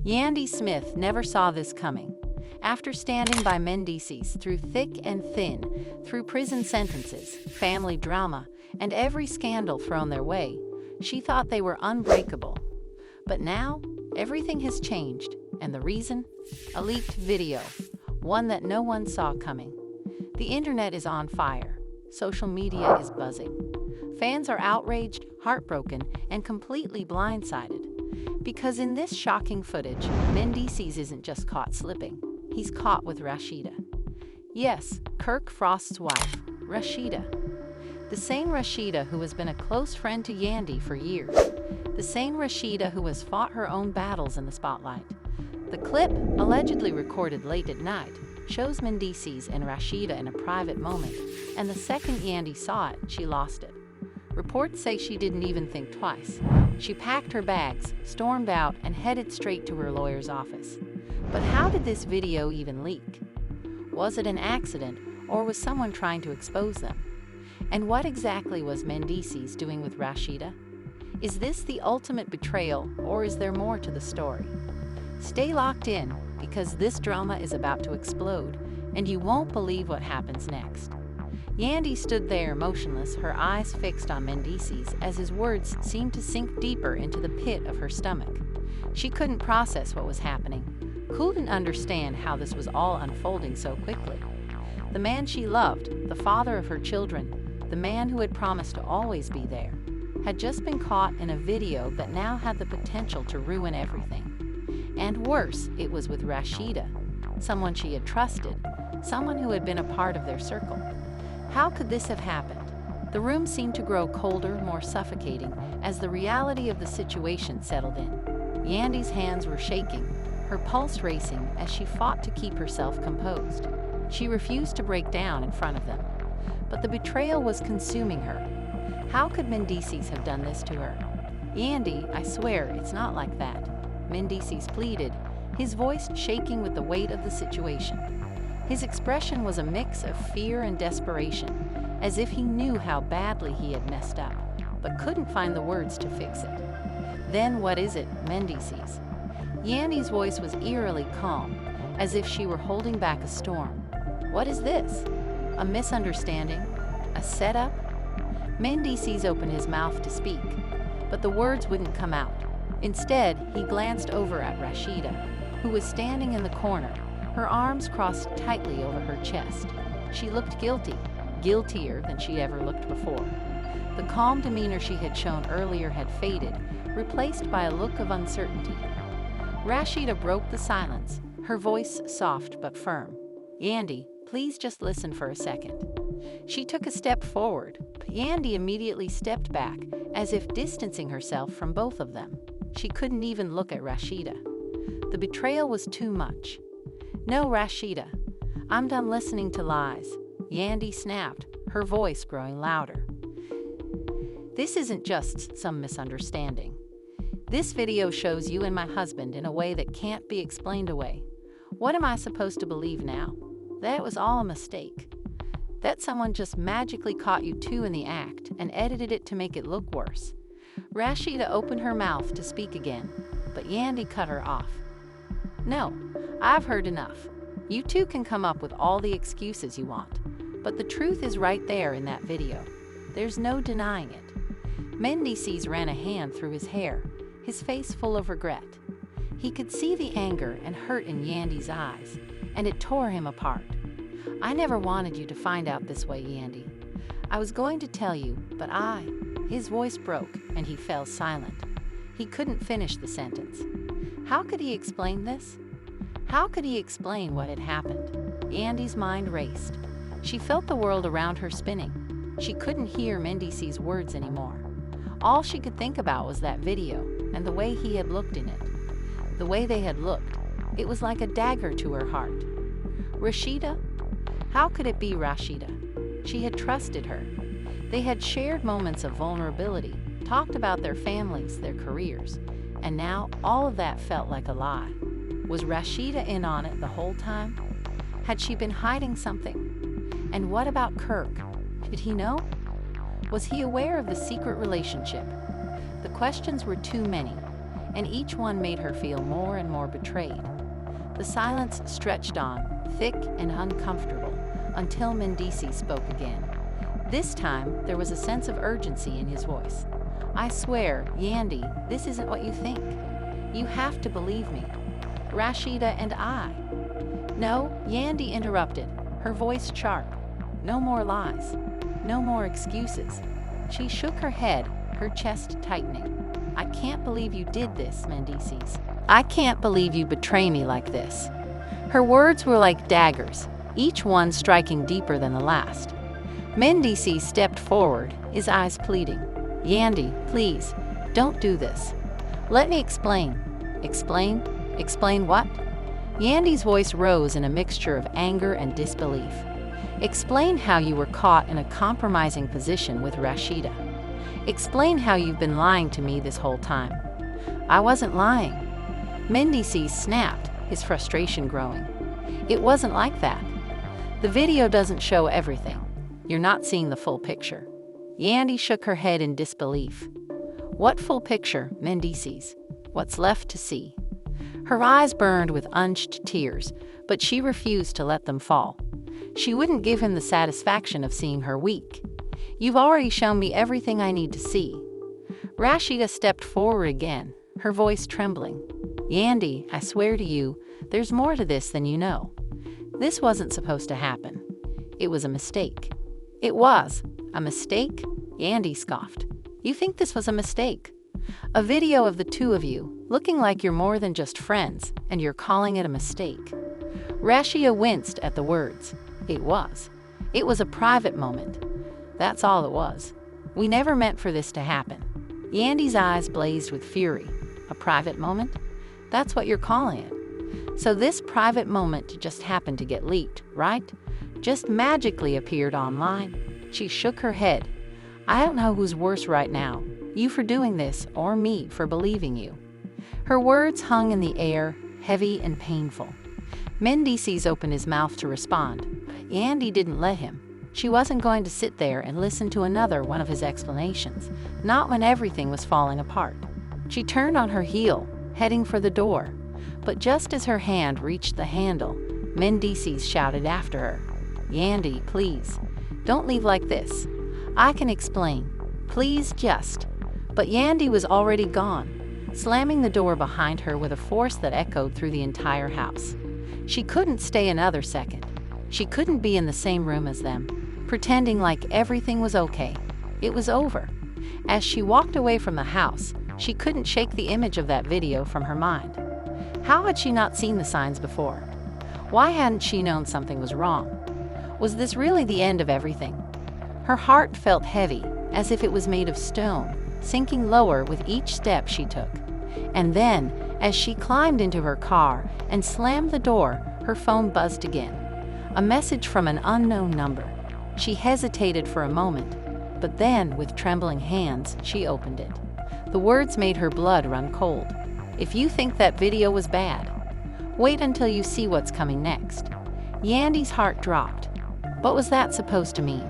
Yandy Smith never saw this coming. After standing by Mendeecees through thick and thin, through prison sentences, family drama, and every scandal thrown their way, she thought they were unbreakable. But now, everything has changed, and the reason? A leaked video, one that no one saw coming. The internet is on fire. Social media is buzzing. Fans are outraged, heartbroken, and completely blindsided. Because in this shocking footage, Mendeecees isn't just caught slipping. He's caught with Rasheeda. Yes, Kirk Frost's wife, Rasheeda. The same Rasheeda who has been a close friend to Yandy for years. The same Rasheeda who has fought her own battles in the spotlight. The clip, allegedly recorded late at night, shows Mendeecees and Rasheeda in a private moment, and the second Yandy saw it, she lost it. Reports say she didn't even think twice. She packed her bags, stormed out, and headed straight to her lawyer's office. But how did this video even leak? Was it an accident, or was someone trying to expose them? And what exactly was Mendeecees doing with Rasheeda? Is this the ultimate betrayal, or is there more to the story? Stay locked in, because this drama is about to explode, and you won't believe what happens next. Yandy stood there motionless, her eyes fixed on Mendeecees as his words seemed to sink deeper into the pit of her stomach. She couldn't process what was happening, couldn't understand how this was all unfolding so quickly. The man she loved, the father of her children, the man who had promised to always be there, had just been caught in a video that now had the potential to ruin everything. And worse, it was with Rasheeda, someone she had trusted, someone who had been a part of their circle. How could this have happened? The room seemed to grow colder, more suffocating, as the reality of the situation settled in. Yandy's hands were shaking, her pulse racing as she fought to keep herself composed. She refused to break down in front of them. But the betrayal was consuming her. How could Mendeecees have done this to her? Yandy, I swear, it's not like that. Mendeecees pleaded, his voice shaking with the weight of the situation. His expression was a mix of fear and desperation, as if he knew how badly he had messed up, but couldn't find the words to fix it. Then what is it, Mendeecees? Yandy's voice was eerily calm, as if she were holding back a storm. What is this? A misunderstanding? A setup? Mendeecees opened his mouth to speak, but the words wouldn't come out. Instead, he glanced over at Rasheeda, who was standing in the corner, her arms crossed tightly over her chest. She looked guilty, guiltier than she ever looked before. The calm demeanor she had shown earlier had faded, replaced by a look of uncertainty. Rasheeda broke the silence, her voice soft but firm. Yandy, please just listen for a second. She took a step forward, but Yandy immediately stepped back, as if distancing herself from both of them. She couldn't even look at Rasheeda. The betrayal was too much. No, Rasheeda, I'm done listening to lies. Yandy snapped, her voice growing louder. This isn't just some misunderstanding. This video shows you and my husband in a way that can't be explained away. What am I supposed to believe now? That it was all a mistake? That someone just magically caught you two in the act and edited it to make it look worse? Rasheeda opened her mouth to speak again, but Yandy cut her off. No, I've heard enough. You two can come up with all the excuses you want, but the truth is right there in that video. There's no denying it. Mendeecees ran a hand through his hair, his face full of regret. He could see the anger and hurt in Yandy's eyes, and it tore him apart. I never wanted you to find out this way, Yandy. I was going to tell you, but His voice broke, and he fell silent. He couldn't finish the sentence. How could he explain this? How could he explain what had happened? Yandy's mind raced. She felt the world around her spinning. She couldn't hear Mendeecees' words anymore. All she could think about was that video and the way he had looked in it. The way they had looked. It was like a dagger to her heart. Rasheeda? How could it be Rasheeda? She had trusted her. They had shared moments of vulnerability, talked about their families, their careers, and now all of that felt like a lie. Was Rasheeda in on it the whole time? Had she been hiding something? And what about Kirk? Did he know? Was he aware of the secret relationship? The questions were too many. and each one made her feel more and more betrayed. The silence stretched on, thick and uncomfortable, until Mendeecees spoke again. This time, there was a sense of urgency in his voice. "I swear, Yandy, this isn't what you think. You have to believe me. Rasheeda and I." "No," Yandy interrupted, her voice sharp. "No more lies. No more excuses." She shook her head, her chest tightening. "I can't believe you did this, Mendeecees. I can't believe you betray me like this." Her words were like daggers, each one striking deeper than the last. Mendeecees stepped forward, his eyes pleading. "Yandy, please, don't do this. Let me explain." "Explain? Explain what?" Yandy's voice rose in a mixture of anger and disbelief. "Explain how you were caught in a compromising position with Rasheeda. Explain how you've been lying to me this whole time." "I wasn't lying." Mendeecees snapped, his frustration growing. "It wasn't like that. The video doesn't show everything. You're not seeing the full picture." Yandy shook her head in disbelief. "What full picture, Mendeecees? What's left to see?" Her eyes burned with unshed tears, but she refused to let them fall. She wouldn't give him the satisfaction of seeing her weak. "You've already shown me everything I need to see." Rasheeda stepped forward again, her voice trembling. "Yandy, I swear to you, there's more to this than you know. This wasn't supposed to happen. It was a mistake." "It was? A mistake?" Yandy scoffed. "You think this was a mistake? A video of the two of you, looking like you're more than just friends, and you're calling it a mistake." Rasheeda winced at the words. "It was. It was a private moment. That's all it was. We never meant for this to happen." Yandy's eyes blazed with fury. "A private moment? That's what you're calling it. So this private moment just happened to get leaked, right? Just magically appeared online?" She shook her head. "I don't know who's worse right now, you for doing this or me for believing you." Her words hung in the air, heavy and painful. Mendeecees opened his mouth to respond. Yandy didn't let him. She wasn't going to sit there and listen to another one of his explanations, not when everything was falling apart. She turned on her heel, heading for the door. But just as her hand reached the handle, Mendeecees shouted after her, "Yandy, please, don't leave like this. I can explain. Please just." But Yandy was already gone, slamming the door behind her with a force that echoed through the entire house. She couldn't stay another second. She couldn't be in the same room as them, pretending like everything was okay. It was over. As she walked away from the house, she couldn't shake the image of that video from her mind. How had she not seen the signs before? Why hadn't she known something was wrong? Was this really the end of everything? Her heart felt heavy, as if it was made of stone, sinking lower with each step she took. And then, as she climbed into her car and slammed the door, her phone buzzed again. A message from an unknown number. She hesitated for a moment, but then, with trembling hands, she opened it. The words made her blood run cold. "If you think that video was bad, wait until you see what's coming next." Yandy's heart dropped. What was that supposed to mean?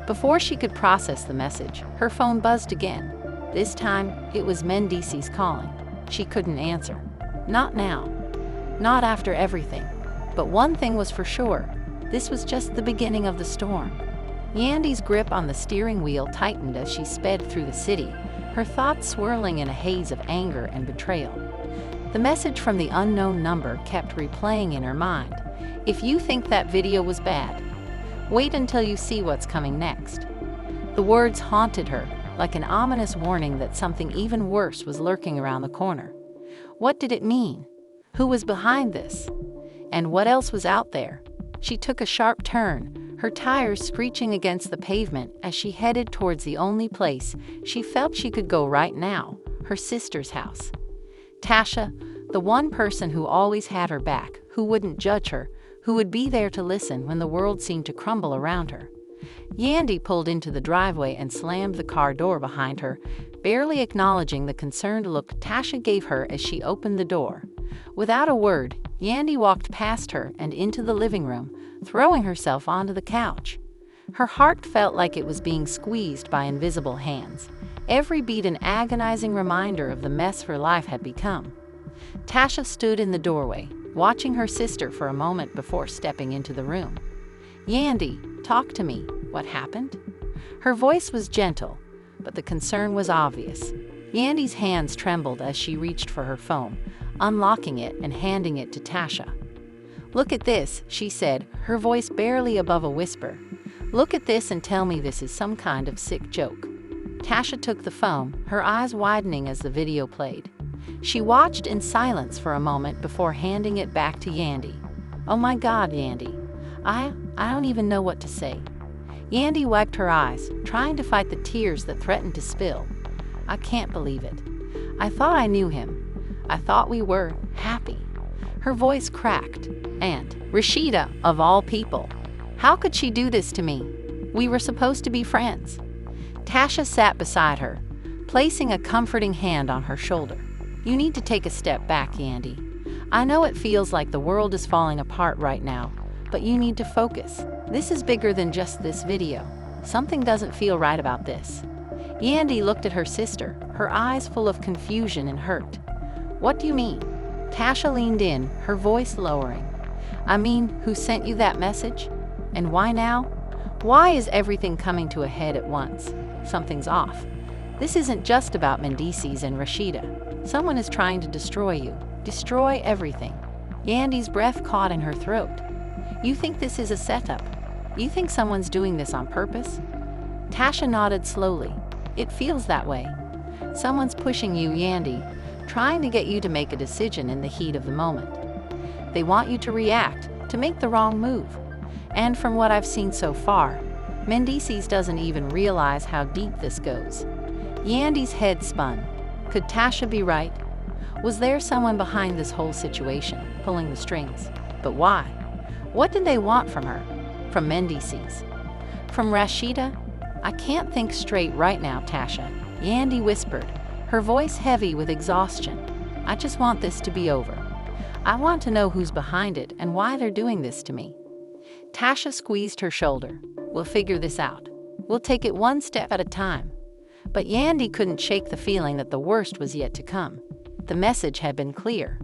Before she could process the message, her phone buzzed again. This time, it was Mendeecees calling. She couldn't answer. Not now. Not after everything. But one thing was for sure. This was just the beginning of the storm. Yandy's grip on the steering wheel tightened as she sped through the city, her thoughts swirling in a haze of anger and betrayal. The message from the unknown number kept replaying in her mind. "If you think that video was bad, wait until you see what's coming next." The words haunted her, like an ominous warning that something even worse was lurking around the corner. What did it mean? Who was behind this? And what else was out there? She took a sharp turn, her tires screeching against the pavement as she headed towards the only place she felt she could go right now, her sister's house. Tasha, the one person who always had her back, who wouldn't judge her, who would be there to listen when the world seemed to crumble around her. Yandy pulled into the driveway and slammed the car door behind her, barely acknowledging the concerned look Tasha gave her as she opened the door. Without a word, Yandy walked past her and into the living room, throwing herself onto the couch. Her heart felt like it was being squeezed by invisible hands. every beat an agonizing reminder of the mess her life had become. Tasha stood in the doorway, watching her sister for a moment before stepping into the room. "Yandy, talk to me. What happened?" Her voice was gentle, but the concern was obvious. Yandy's hands trembled as she reached for her phone, unlocking it and handing it to Tasha. "Look at this," she said, her voice barely above a whisper. "Look at this and tell me this is some kind of sick joke." Tasha took the phone, her eyes widening as the video played. She watched in silence for a moment before handing it back to Yandy. "Oh my God, Yandy. I don't even know what to say." Yandy wiped her eyes, trying to fight the tears that threatened to spill. "I can't believe it. I thought I knew him. I thought we were happy." Her voice cracked. "And Rasheeda, of all people. How could she do this to me? We were supposed to be friends." Tasha sat beside her, placing a comforting hand on her shoulder. "You need to take a step back, Yandy. I know it feels like the world is falling apart right now, but you need to focus. This is bigger than just this video. Something doesn't feel right about this." Yandy looked at her sister, her eyes full of confusion and hurt. "What do you mean?" Tasha leaned in, her voice lowering. "I mean, who sent you that message? And why now? Why is everything coming to a head at once? Something's off. This isn't just about Mendeecees and Rasheeda. Someone is trying to destroy you. Destroy everything." Yandy's breath caught in her throat. "You think this is a setup? You think someone's doing this on purpose?" Tasha nodded slowly. "It feels that way. Someone's pushing you, Yandy, trying to get you to make a decision in the heat of the moment. They want you to react, to make the wrong move. And from what I've seen so far, Mendeecees doesn't even realize how deep this goes." Yandy's head spun. Could Tasha be right? Was there someone behind this whole situation, pulling the strings? But why? What did they want from her? From Mendeecees? From Rasheeda? "I can't think straight right now, Tasha," Yandy whispered, her voice heavy with exhaustion. "I just want this to be over. I want to know who's behind it and why they're doing this to me." Tasha squeezed her shoulder. "We'll figure this out. We'll take it one step at a time." But Yandy couldn't shake the feeling that the worst was yet to come. The message had been clear.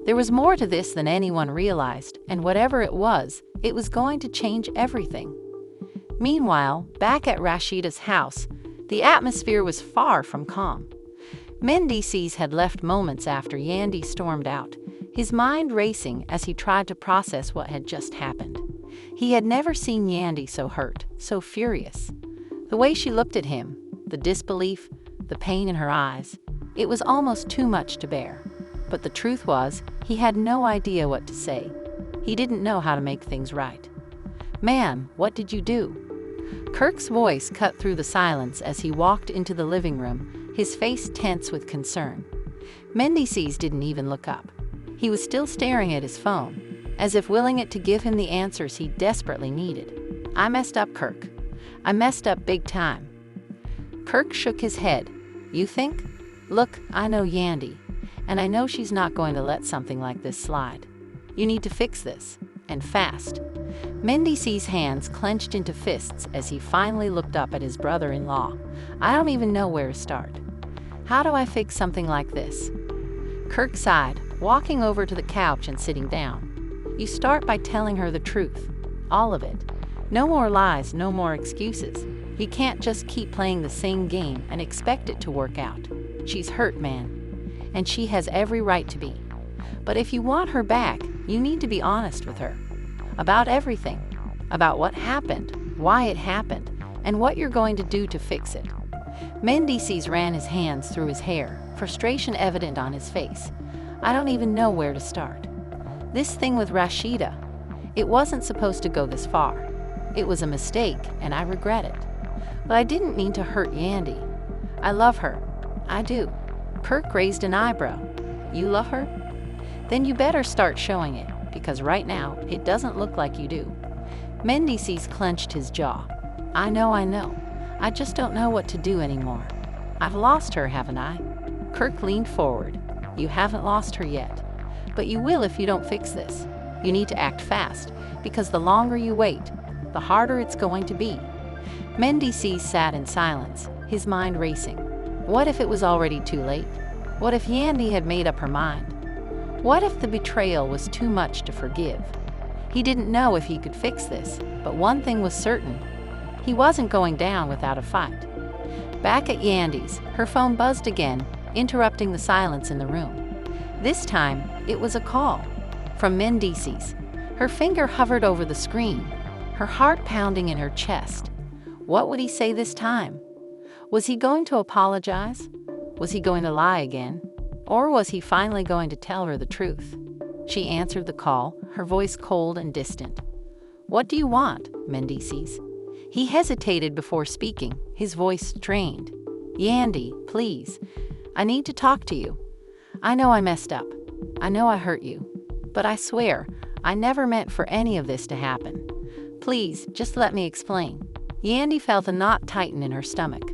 There was more to this than anyone realized, and whatever it was going to change everything. Meanwhile, back at Rasheeda's house, the atmosphere was far from calm. Mendeecees had left moments after Yandy stormed out, his mind racing as he tried to process what had just happened. He had never seen Yandy so hurt, so furious. The way she looked at him, the disbelief, the pain in her eyes, it was almost too much to bear. But the truth was, he had no idea what to say. He didn't know how to make things right. "Ma'am, what did you do?" Kirk's voice cut through the silence as he walked into the living room, his face tense with concern. Mendeecees didn't even look up. He was still staring at his phone, as if willing it to give him the answers he desperately needed. "I messed up, Kirk. I messed up big time." Kirk shook his head. "You think? Look, I know Yandy, and I know she's not going to let something like this slide. You need to fix this, and fast." Mendeecees' hands clenched into fists as he finally looked up at his brother-in-law. "I don't even know where to start. How do I fix something like this?" Kirk sighed, walking over to the couch and sitting down. "You start by telling her the truth. All of it. No more lies, no more excuses. You can't just keep playing the same game and expect it to work out. She's hurt, man. And she has every right to be. But if you want her back, you need to be honest with her. About everything. About what happened, why it happened, and what you're going to do to fix it." Mendeecees ran his hands through his hair, frustration evident on his face. "I don't even know where to start. This thing with Rasheeda, it wasn't supposed to go this far. It was a mistake, and I regret it. But I didn't mean to hurt Yandy. I love her. I do." Kirk raised an eyebrow. "You love her? Then you better start showing it, because right now, it doesn't look like you do." Mendeecees clenched his jaw. I know. I just don't know what to do anymore. I've lost her, haven't I?" Kirk leaned forward. "You haven't lost her yet. But you will if you don't fix this. You need to act fast, because the longer you wait, the harder it's going to be." Mendeecees sat in silence, his mind racing. What if it was already too late? What if Yandy had made up her mind? What if the betrayal was too much to forgive? He didn't know if he could fix this, but one thing was certain. He wasn't going down without a fight. Back at Yandy's, her phone buzzed again, interrupting the silence in the room. This time, it was a call from Mendeecees. Her finger hovered over the screen, her heart pounding in her chest. What would he say this time? Was he going to apologize? Was he going to lie again? Or was he finally going to tell her the truth? She answered the call, her voice cold and distant. "What do you want, Mendeecees?" He hesitated before speaking, his voice strained. "Yandy, please. I need to talk to you. I know I messed up. I know I hurt you. But I swear, I never meant for any of this to happen. Please, just let me explain." Yandy felt a knot tighten in her stomach.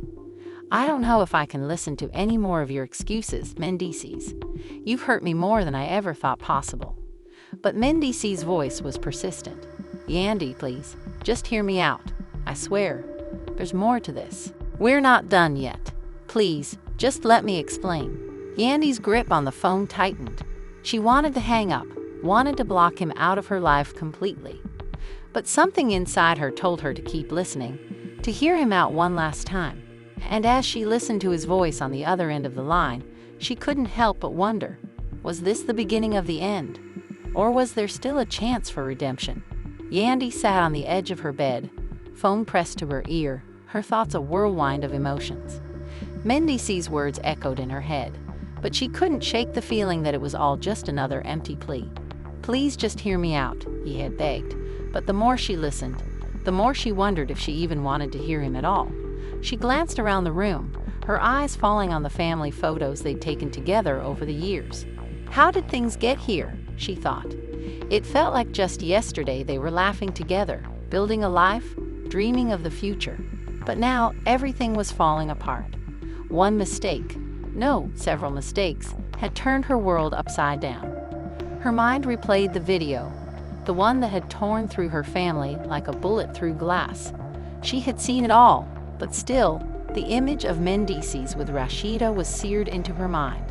"I don't know if I can listen to any more of your excuses, Mendeecees. You've hurt me more than I ever thought possible." But Mendeecees' voice was persistent. "Yandy, please, just hear me out. I swear, there's more to this. We're not done yet. Please, just let me explain." Yandy's grip on the phone tightened. She wanted to hang up, wanted to block him out of her life completely. But something inside her told her to keep listening, to hear him out one last time. And as she listened to his voice on the other end of the line, she couldn't help but wonder, was this the beginning of the end? Or was there still a chance for redemption? Yandy sat on the edge of her bed, phone pressed to her ear, her thoughts a whirlwind of emotions. Mendeecees' words echoed in her head, but she couldn't shake the feeling that it was all just another empty plea. "Please just hear me out," he had begged. But the more she listened, the more she wondered if she even wanted to hear him at all. She glanced around the room, her eyes falling on the family photos they'd taken together over the years. How did things get here? She thought. It felt like just yesterday they were laughing together, building a life, dreaming of the future. But now everything was falling apart. One mistake, no, several mistakes, had turned her world upside down. Her mind replayed the video, the one that had torn through her family like a bullet through glass. She had seen it all, but still, the image of Mendeecees with Rasheeda was seared into her mind.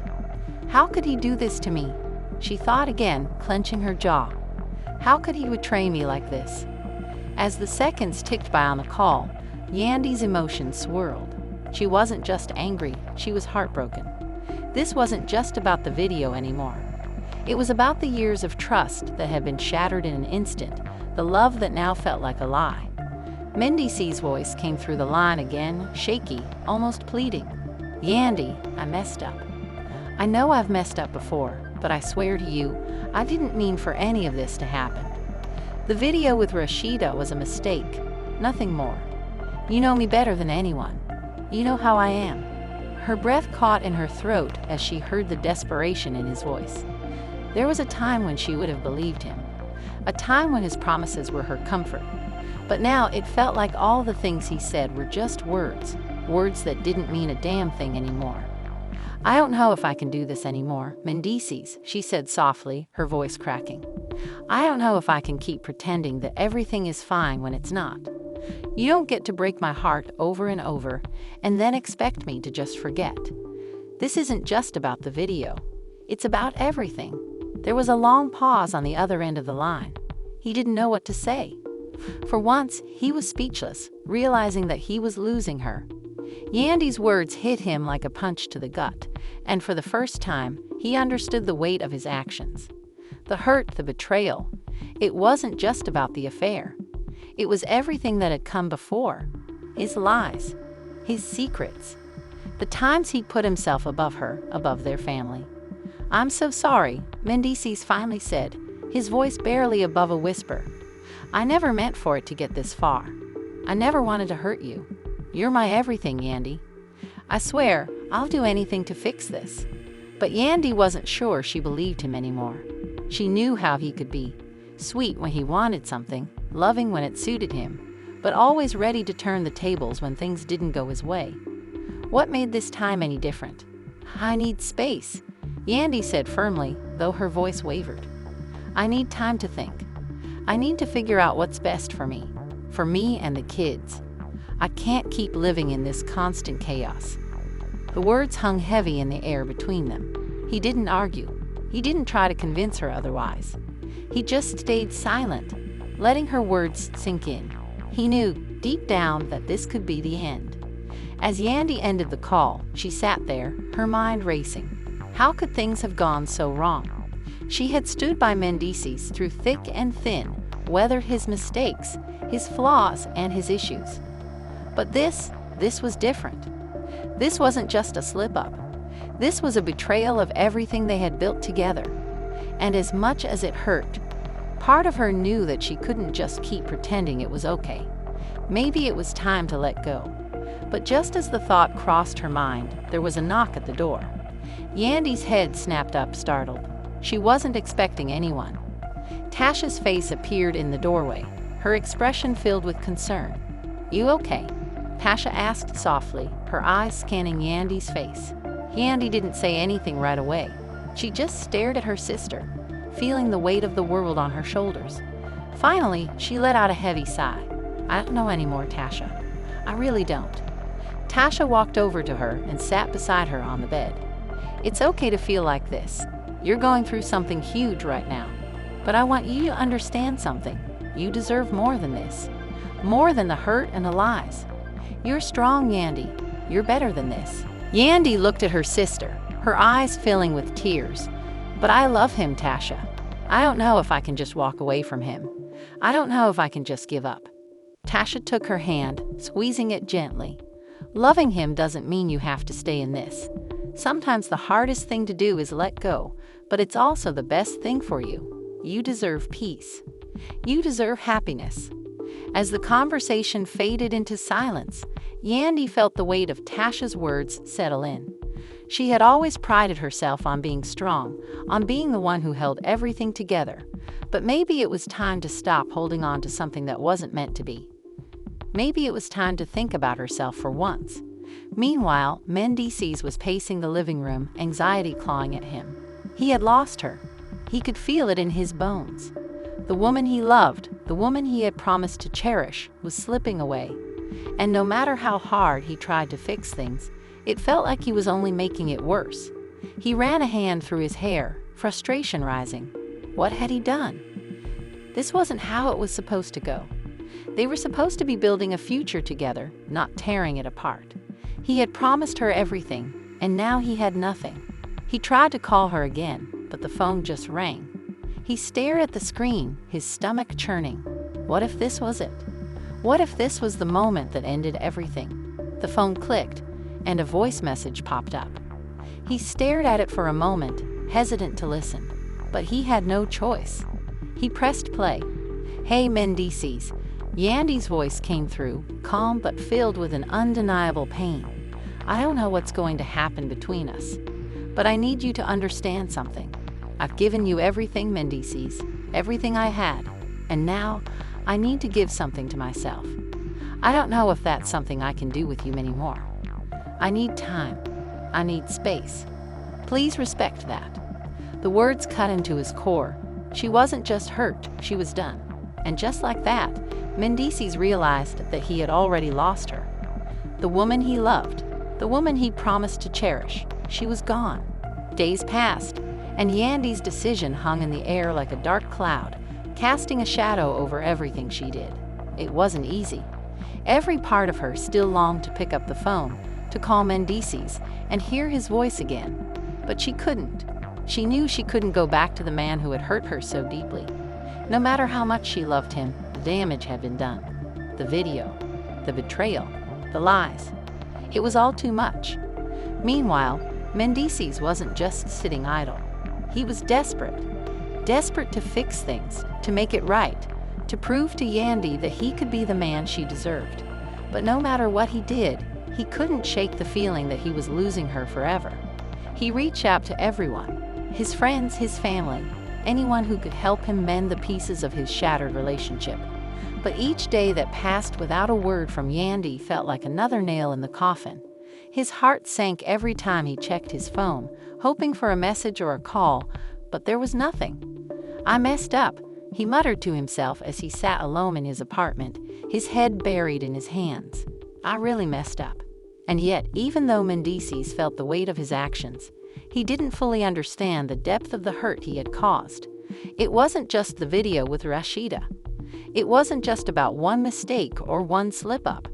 How could he do this to me? She thought again, clenching her jaw. How could he betray me like this? As the seconds ticked by on the call, Yandy's emotions swirled. She wasn't just angry, she was heartbroken. This wasn't just about the video anymore. It was about the years of trust that had been shattered in an instant, the love that now felt like a lie. Mendeecees' voice came through the line again, shaky, almost pleading. "Yandy, I messed up. I know I've messed up before, but I swear to you, I didn't mean for any of this to happen. The video with Rasheeda was a mistake, nothing more. You know me better than anyone. You know how I am." Her breath caught in her throat as she heard the desperation in his voice. There was a time when she would have believed him, a time when his promises were her comfort. But now it felt like all the things he said were just words, words that didn't mean a damn thing anymore. "I don't know if I can do this anymore, Mendeecees," she said softly, her voice cracking. "I don't know if I can keep pretending that everything is fine when it's not. You don't get to break my heart over and over and then expect me to just forget. This isn't just about the video. It's about everything." There was a long pause on the other end of the line. He didn't know what to say. For once, he was speechless, realizing that he was losing her. Yandy's words hit him like a punch to the gut, and for the first time, he understood the weight of his actions. The hurt, the betrayal. It wasn't just about the affair. It was everything that had come before. His lies, his secrets, the times he put himself above her, above their family. "I'm so sorry," Mendeecees finally said, his voice barely above a whisper. "I never meant for it to get this far. I never wanted to hurt you. You're my everything, Yandy. I swear, I'll do anything to fix this." But Yandy wasn't sure she believed him anymore. She knew how he could be, sweet when he wanted something, loving when it suited him, but always ready to turn the tables when things didn't go his way. What made this time any different? "I need space," Yandy said firmly, though her voice wavered. "I need time to think. I need to figure out what's best for me and the kids. I can't keep living in this constant chaos." The words hung heavy in the air between them. He didn't argue. He didn't try to convince her otherwise. He just stayed silent, letting her words sink in. He knew, deep down, that this could be the end. As Yandy ended the call, she sat there, her mind racing. How could things have gone so wrong? She had stood by Mendeecees through thick and thin, weathered his mistakes, his flaws, and his issues. But this was different. This wasn't just a slip-up. This was a betrayal of everything they had built together. And as much as it hurt, part of her knew that she couldn't just keep pretending it was okay. Maybe it was time to let go. But just as the thought crossed her mind, there was a knock at the door. Yandy's head snapped up, startled. She wasn't expecting anyone. Tasha's face appeared in the doorway, her expression filled with concern. "You okay?" Tasha asked softly, her eyes scanning Yandy's face. Yandy didn't say anything right away. She just stared at her sister, feeling the weight of the world on her shoulders. Finally, she let out a heavy sigh. "I don't know anymore, Tasha. I really don't." Tasha walked over to her and sat beside her on the bed. "It's okay to feel like this. You're going through something huge right now. But I want you to understand something. You deserve more than this. More than the hurt and the lies. You're strong, Yandy. You're better than this." Yandy looked at her sister, her eyes filling with tears. "But I love him, Tasha. I don't know if I can just walk away from him. I don't know if I can just give up." Tasha took her hand, squeezing it gently. "Loving him doesn't mean you have to stay in this. Sometimes the hardest thing to do is let go, but it's also the best thing for you. You deserve peace. You deserve happiness." As the conversation faded into silence, Yandy felt the weight of Tasha's words settle in. She had always prided herself on being strong, on being the one who held everything together. But maybe it was time to stop holding on to something that wasn't meant to be. Maybe it was time to think about herself for once. Meanwhile, Mendeecees was pacing the living room, anxiety clawing at him. He had lost her. He could feel it in his bones. The woman he loved, the woman he had promised to cherish, was slipping away. And no matter how hard he tried to fix things, it felt like he was only making it worse. He ran a hand through his hair, frustration rising. What had he done? This wasn't how it was supposed to go. They were supposed to be building a future together, not tearing it apart. He had promised her everything, and now he had nothing. He tried to call her again, but the phone just rang. He stared at the screen, his stomach churning. What if this was it? What if this was the moment that ended everything? The phone clicked, and a voice message popped up. He stared at it for a moment, hesitant to listen, but he had no choice. He pressed play. "Hey, Mendeecees." Yandy's voice came through, calm but filled with an undeniable pain. "I don't know what's going to happen between us, but I need you to understand something. I've given you everything, Mendeecees, everything I had, and now I need to give something to myself. I don't know if that's something I can do with you anymore. I need time. I need space. Please respect that." The words cut into his core. She wasn't just hurt, she was done. And just like that, Mendeecees realized that he had already lost her. The woman he loved, the woman he promised to cherish, she was gone. Days passed, and Yandy's decision hung in the air like a dark cloud, casting a shadow over everything she did. It wasn't easy. Every part of her still longed to pick up the phone, to call Mendeecees, and hear his voice again. But she couldn't. She knew she couldn't go back to the man who had hurt her so deeply. No matter how much she loved him, the damage had been done. The video, the betrayal, the lies. It was all too much. Meanwhile, Mendeecees wasn't just sitting idle. He was desperate. Desperate to fix things, to make it right, to prove to Yandy that he could be the man she deserved. But no matter what he did, he couldn't shake the feeling that he was losing her forever. He reached out to everyone, his friends, his family, anyone who could help him mend the pieces of his shattered relationship. But each day that passed without a word from Yandy felt like another nail in the coffin. His heart sank every time he checked his phone, hoping for a message or a call, but there was nothing. "I messed up," he muttered to himself as he sat alone in his apartment, his head buried in his hands. "I really messed up." And yet, even though Mendeecees felt the weight of his actions, he didn't fully understand the depth of the hurt he had caused. It wasn't just the video with Rasheeda. It wasn't just about one mistake or one slip-up.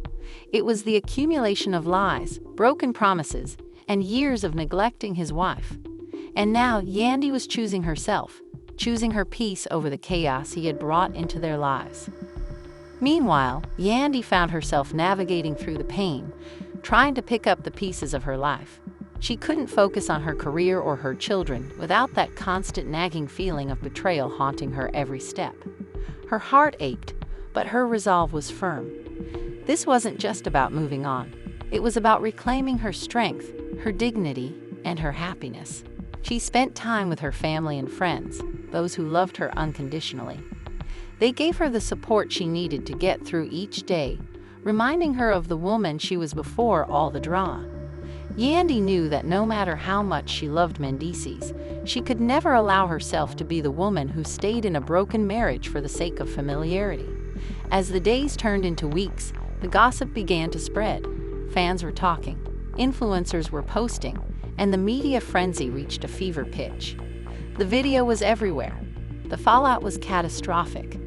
It was the accumulation of lies, broken promises, and years of neglecting his wife. And now Yandy was choosing herself, choosing her peace over the chaos he had brought into their lives. Meanwhile, Yandy found herself navigating through the pain, trying to pick up the pieces of her life. She couldn't focus on her career or her children without that constant nagging feeling of betrayal haunting her every step. Her heart ached, but her resolve was firm. This wasn't just about moving on. It was about reclaiming her strength, her dignity, and her happiness. She spent time with her family and friends, those who loved her unconditionally. They gave her the support she needed to get through each day, reminding her of the woman she was before all the drama. Yandy knew that no matter how much she loved Mendeecees, she could never allow herself to be the woman who stayed in a broken marriage for the sake of familiarity. As the days turned into weeks, the gossip began to spread. Fans were talking, influencers were posting, and the media frenzy reached a fever pitch. The video was everywhere. The fallout was catastrophic.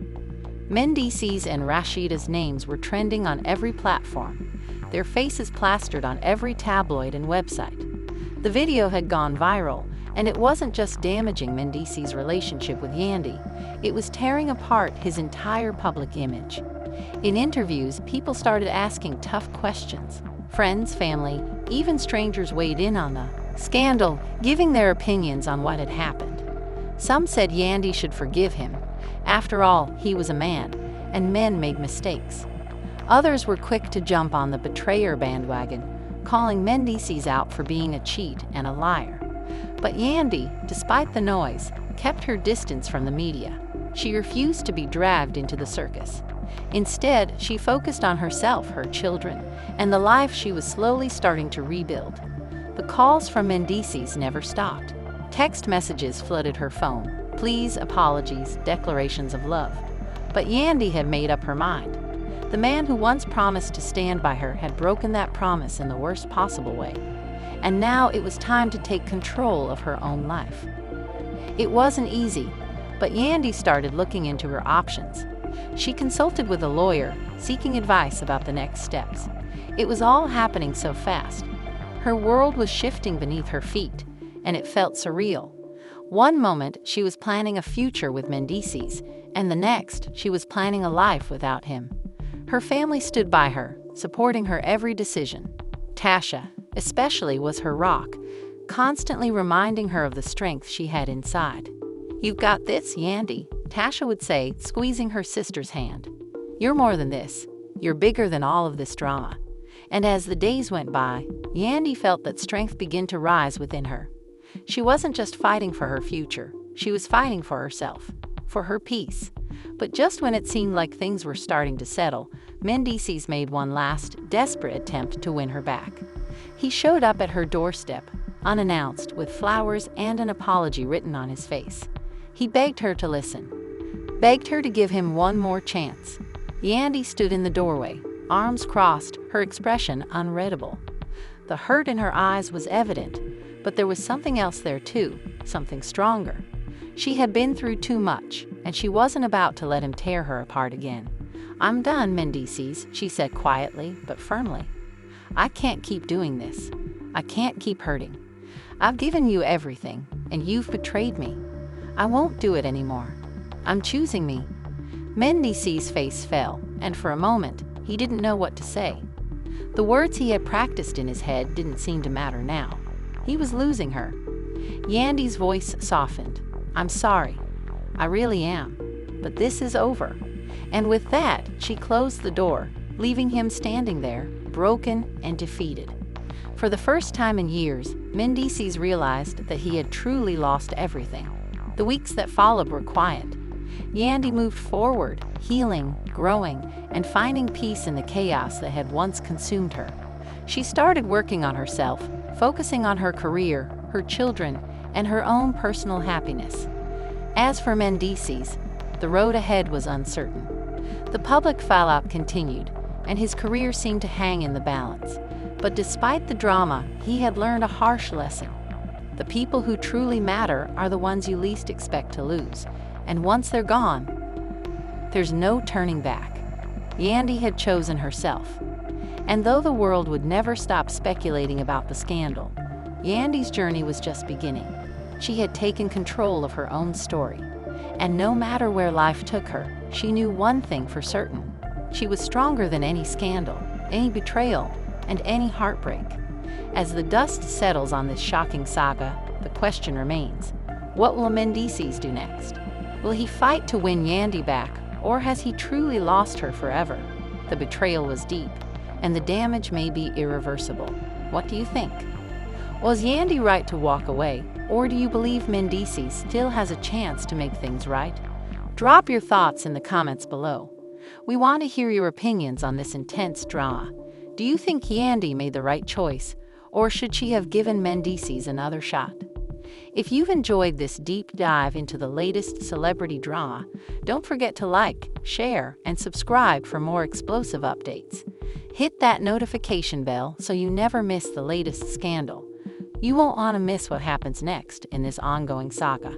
Mendeecees and Rasheeda's names were trending on every platform, their faces plastered on every tabloid and website. The video had gone viral, and it wasn't just damaging Mendeecees' relationship with Yandy, it was tearing apart his entire public image. In interviews, people started asking tough questions. Friends, family, even strangers weighed in on the scandal, giving their opinions on what had happened. Some said Yandy should forgive him. After all, he was a man, and men made mistakes. Others were quick to jump on the betrayer bandwagon, calling Mendeecees out for being a cheat and a liar. But Yandy, despite the noise, kept her distance from the media. She refused to be dragged into the circus. Instead, she focused on herself, her children, and the life she was slowly starting to rebuild. The calls from Mendeecees never stopped. Text messages flooded her phone, pleas, apologies, declarations of love. But Yandy had made up her mind. The man who once promised to stand by her had broken that promise in the worst possible way. And now it was time to take control of her own life. It wasn't easy, but Yandy started looking into her options. She consulted with a lawyer, seeking advice about the next steps. It was all happening so fast. Her world was shifting beneath her feet, and it felt surreal. One moment, she was planning a future with Mendeecees, and the next, she was planning a life without him. Her family stood by her, supporting her every decision. Tasha, especially, was her rock, constantly reminding her of the strength she had inside. "You've got this, Yandy," Tasha would say, squeezing her sister's hand. "You're more than this. You're bigger than all of this drama." And as the days went by, Yandy felt that strength began to rise within her. She wasn't just fighting for her future, she was fighting for herself, for her peace. But just when it seemed like things were starting to settle, Mendeecees made one last, desperate attempt to win her back. He showed up at her doorstep, unannounced, with flowers and an apology written on his face. He begged her to listen, begged her to give him one more chance. Yandy stood in the doorway, arms crossed, her expression unreadable. The hurt in her eyes was evident, but there was something else there too, something stronger. She had been through too much, and she wasn't about to let him tear her apart again. "I'm done, Mendeecees," she said quietly but firmly. "I can't keep doing this. I can't keep hurting. I've given you everything, and you've betrayed me. I won't do it anymore. I'm choosing me." Mendeecees' face fell, and for a moment, he didn't know what to say. The words he had practiced in his head didn't seem to matter now. He was losing her. Yandy's voice softened. "I'm sorry. I really am. But this is over." And with that, she closed the door, leaving him standing there, broken and defeated. For the first time in years, Mendeecees realized that he had truly lost everything. The weeks that followed were quiet. Yandy moved forward, healing, growing, and finding peace in the chaos that had once consumed her. She started working on herself, focusing on her career, her children, and her own personal happiness. As for Mendeecees, the road ahead was uncertain. The public fallout continued, and his career seemed to hang in the balance. But despite the drama, he had learned a harsh lesson. The people who truly matter are the ones you least expect to lose, and once they're gone, there's no turning back. Yandy had chosen herself. And though the world would never stop speculating about the scandal, Yandy's journey was just beginning. She had taken control of her own story. And no matter where life took her, she knew one thing for certain. She was stronger than any scandal, any betrayal, and any heartbreak. As the dust settles on this shocking saga, the question remains, what will Mendeecees do next? Will he fight to win Yandy back, or has he truly lost her forever? The betrayal was deep, and the damage may be irreversible. What do you think? Was Yandy right to walk away, or do you believe Mendeecees still has a chance to make things right? Drop your thoughts in the comments below. We want to hear your opinions on this intense drama. Do you think Yandy made the right choice, or should she have given Mendeecees another shot? If you've enjoyed this deep dive into the latest celebrity drama, don't forget to like, share, and subscribe for more explosive updates. Hit that notification bell so you never miss the latest scandal. You won't want to miss what happens next in this ongoing saga.